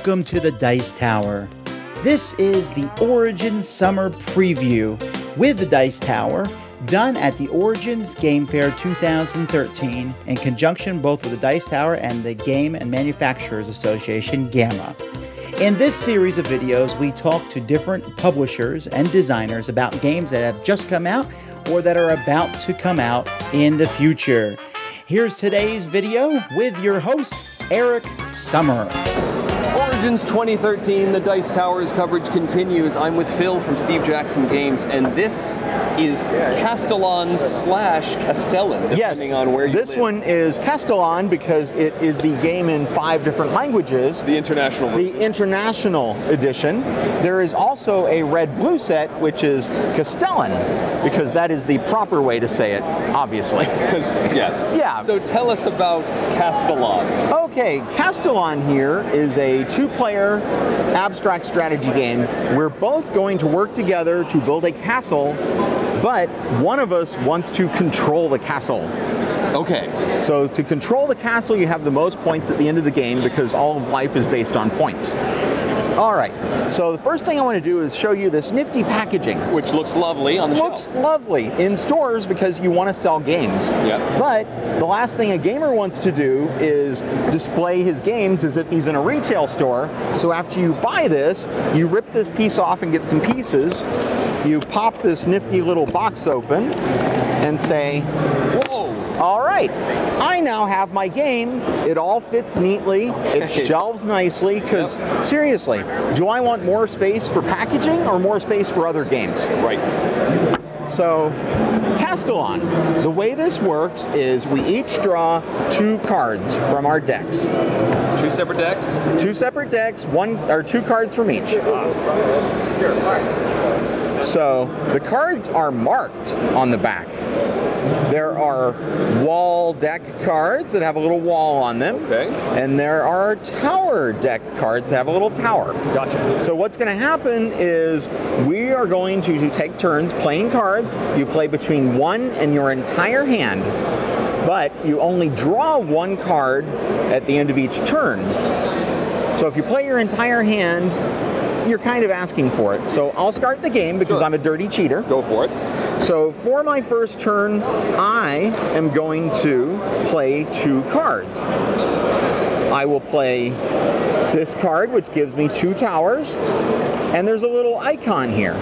Welcome to the Dice Tower. This is the Origins Summer Preview with the Dice Tower, done at the Origins Game Fair 2013 in conjunction both with the Dice Tower and the Game and Manufacturers Association, GAMA. In this series of videos, we talk to different publishers and designers about games that have just come out or that are about to come out in the future. Here's today's video with your host, Eric Summer. Origins 2013, the Dice Tower's coverage continues. I'm with Phil from Steve Jackson Games, and this is Castellan / Castellan, depending on where you live. This one is Castellan because it is the game in 5 different languages. The international version. The international edition. There is also a red-blue set, which is Castellan, because that is the proper way to say it, obviously. Because, yes. Yeah. So tell us about Castellan. Okay, Castellan here is a 2-player abstract strategy game. We're both going to work together to build a castle, but one of us wants to control the castle. Okay. So to control the castle, you have the most points at the end of the game because all of life is based on points. All right, so the first thing I want to do is show you this nifty packaging. Which looks lovely on the shelf. Looks lovely in stores because you want to sell games. Yeah. But the last thing a gamer wants to do is display his games as if he's in a retail store. So after you buy this, you rip this piece off and get some pieces. You pop this nifty little box open and say, whoa! All right, I now have my game. It all fits neatly. It shelves nicely because, seriously, do I want more space for packaging or more space for other games? Right. So, Castellan, the way this works is we each draw 2 cards from our decks. 2 separate decks? 2 separate decks, 2 cards from each. So, the cards are marked on the back. There are wall deck cards that have a little wall on them. Okay. And there are tower deck cards that have a little tower. Gotcha. So what's going to happen is we are going to take turns playing cards. You play between 1 and your entire hand, but you only draw 1 card at the end of each turn. So if you play your entire hand, you're kind of asking for it. So I'll start the game because I'm a dirty cheater. Go for it. So for my first turn, I am going to play 2 cards. I will play this card, which gives me 2 towers, and there's a little icon here.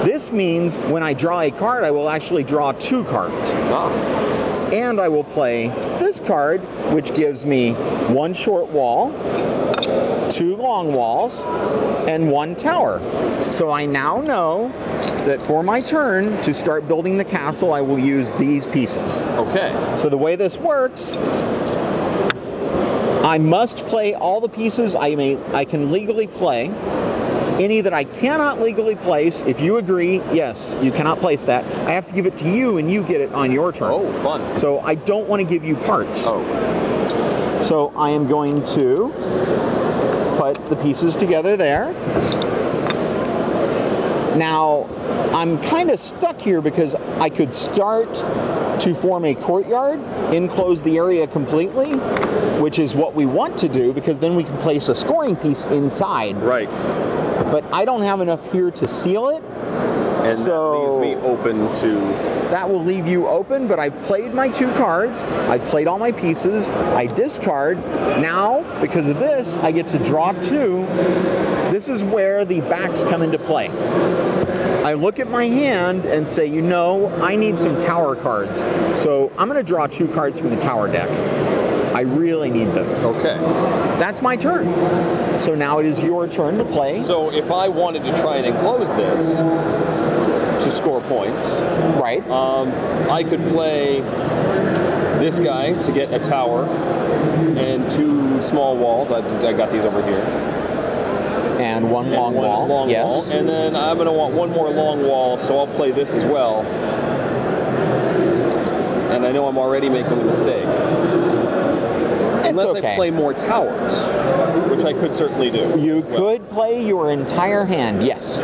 This means when I draw a card, I will actually draw 2 cards. And I will play this card, which gives me 1 short wall, 2 long walls, and 1 tower. So I now know that for my turn to start building the castle, I will use these pieces. Okay. So the way this works, I must play all the pieces I can legally play. Any that I cannot legally place, if you agree, yes, you cannot place that. I have to give it to you and you get it on your turn. Oh, fun. So I don't want to give you parts. Oh. So I am going to put the pieces together there. Now, I'm kind of stuck here because I could start to form a courtyard, enclose the area completely, which is what we want to do because then we can place a scoring piece inside. Right. But I don't have enough here to seal it. And so that leaves me open to... That will leave you open, but I've played my 2 cards. I've played all my pieces. I discard. Now, because of this, I get to draw 2. This is where the backs come into play. I look at my hand and say, you know, I need some tower cards. So I'm going to draw 2 cards from the tower deck. I really need those. Okay. That's my turn. So now it is your turn to play. So if I wanted to try and enclose this to score points, right? I could play this guy to get a tower and 2 small walls. I got these over here. And 1 long wall. Long yes. wall. And then I'm going to want 1 more long wall, so I'll play this as well. And I know I'm already making a mistake. Unless I play more towers, which I could certainly do. You could play your entire hand, yes.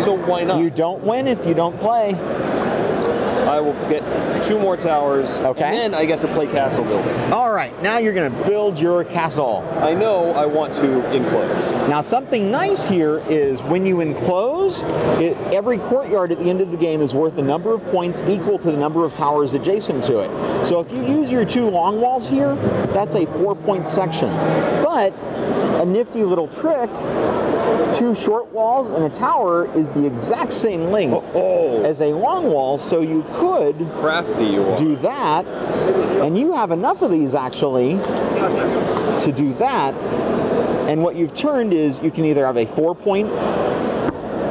So why not? You don't win if you don't play. I will get 2 more towers, Okay. and then I get to play castle building. All right, now you're going to build your castles. I know I want to enclose. Now, something nice here is when you enclose, every courtyard at the end of the game is worth a number of points equal to the number of towers adjacent to it. So if you use your 2 long walls here, that's a 4-point section. But a nifty little trick, 2 short walls and a tower is the exact same length as a long wall, so you could do that, and you have enough of these actually to do that. And what you've turned is you can either have a 4-point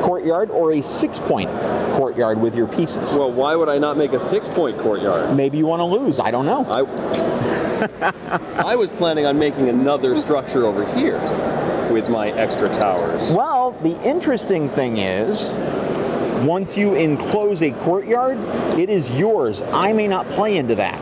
courtyard or a 6-point courtyard with your pieces. Well, why would I not make a 6-point courtyard? Maybe you want to lose, I don't know. I was planning on making another structure over here with my extra towers. Well, the interesting thing is, once you enclose a courtyard, it is yours. I may not play into that.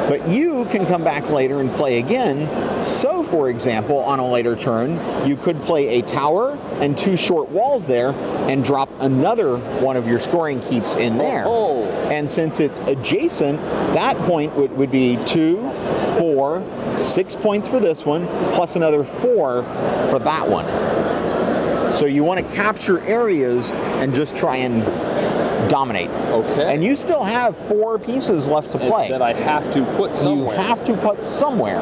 But you can come back later and play again. So, for example, on a later turn, you could play a tower and 2 short walls there and drop another one of your scoring keeps in there. And since it's adjacent, that point would be 2, 4, 6 points for this one, plus another 4 for that one. So you want to capture areas and just try and dominate. Okay. And you still have 4 pieces left to play. That I have to put somewhere. You have to put somewhere.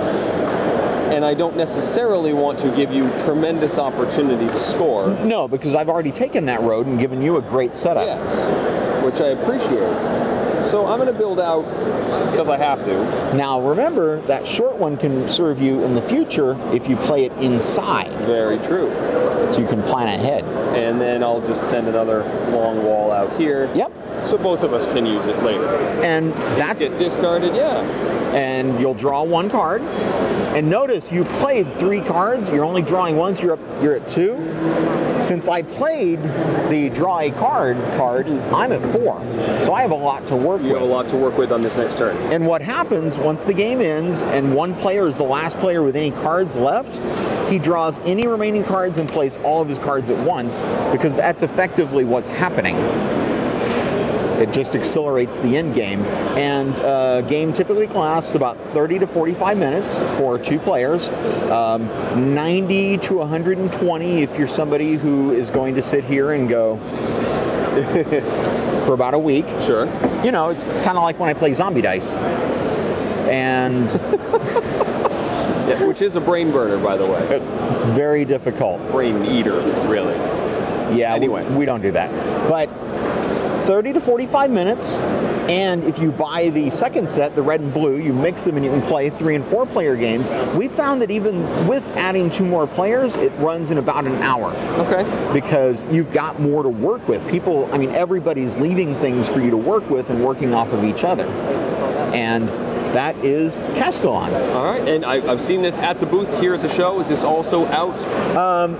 And I don't necessarily want to give you tremendous opportunity to score. No, because I've already taken that road and given you a great setup. Yes, which I appreciate. So I'm going to build out because I have to. Now remember, that short one can serve you in the future if you play it inside. Very true. So you can plan ahead. And then I'll just send another long wall out here. Yep. So both of us can use it later. And that's get discarded, yeah. And you'll draw 1 card. And notice you played 3 cards. You're only drawing once. You're at 2. Since I played the draw a card, I'm at 4. So I have a lot to work with. You have a lot to work with on this next turn. And what happens once the game ends and one player is the last player with any cards left, he draws any remaining cards and plays all of his cards at once, because that's effectively what's happening. It just accelerates the end game. And a game typically lasts about 30 to 45 minutes for 2 players, 90 to 120 if you're somebody who is going to sit here and go for about a week. Sure. You know, it's kind of like when I play zombie dice. And yeah, which is a brain burner, by the way. It's very difficult. Brain eater, really. Yeah, anyway. We don't do that. But 30 to 45 minutes, and if you buy the second set, the red and blue, you mix them and you can play 3 and 4 player games. We found that even with adding 2 more players, it runs in about an hour. Okay. Because you've got more to work with. People, I mean, everybody's leaving things for you to work with and working off of each other. And that is Castellan. All right, and I've seen this at the booth here at the show. Is this also out?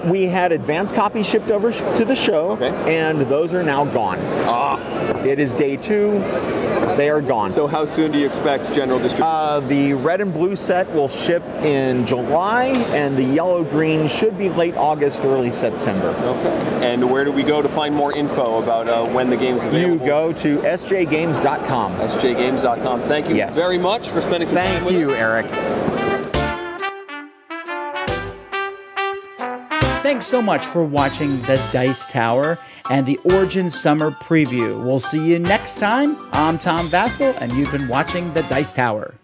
We had advanced copies shipped over to the show, and those are now gone. It is day 2. They are gone. So how soon do you expect general distribution? The red and blue set will ship in July, and the yellow-green should be late August, early September. Okay. And where do we go to find more info about when the game's available? You go to sjgames.com. sjgames.com. Thank you very much for spending some time with us. Thank you, Eric. Thanks so much for watching The Dice Tower and the Origin Summer Preview. We'll see you next time. I'm Tom Vassell, and you've been watching The Dice Tower.